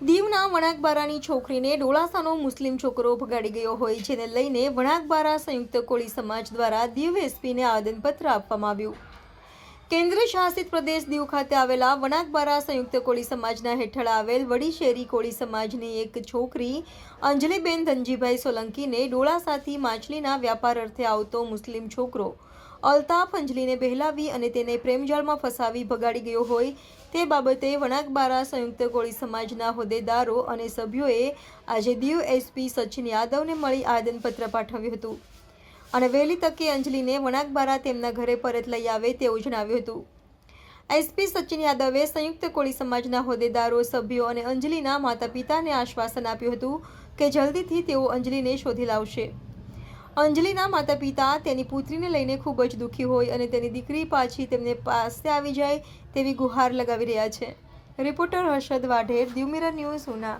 દીવના વણાકબારાની છોકરીને ડોળાસાનો મુસ્લિમ છોકરો ભગાડી ગયો હોય, જેને લઈને વણાકબારા સંયુક્ત કોળી સમાજ દ્વારા દીવ એસપીને આવેદનપત્ર આપવામાં આવ્યું. કેન્દ્ર શાસિત પ્રદેશ દીવ ખાતે આવેલા વણાકબારા સંયુક્ત કોળી સમાજના હેઠળ આવેલ વડીશેરી કોળી સમાજની એક છોકરી અંજલિબેન ધનજીભાઈ સોલંકીને ડોળાસાથી માછલીના વ્યાપાર અર્થે આવતો મુસ્લિમ છોકરો અલ્તાફ અંજલિને બહેલાવી અને તેને પ્રેમજાળમાં ફસાવી ભગાડી ગયો હોય તે બાબતે વણાકબારા સંયુક્ત કોળી સમાજના હોદ્દેદારો અને સભ્યોએ આજે દીવ એસપી સચિન યાદવને મળી આવેદનપત્ર પાઠવ્યું હતું અને વહેલી તકે અંજલિને વણાકબારા તેમના ઘરે પરત લઈ આવે તેવું જણાવ્યું હતું. એસપી સચિન યાદવે સંયુક્ત કોળી સમાજના હોદ્દેદારો, સભ્યો અને અંજલિના માતા પિતાને આશ્વાસન આપ્યું હતું કે જલ્દીથી તેઓ અંજલિને શોધી લાવશે. અંજલિના માતા પિતા તેની પુત્રીને લઈને ખૂબ જ દુઃખી હોય અને તેની દીકરી પાછી તેમને પાસે આવી જાય તેવી ગુહાર લગાવી રહ્યા છે. Reporter Harshad Vadher, Diu mirror news, Una.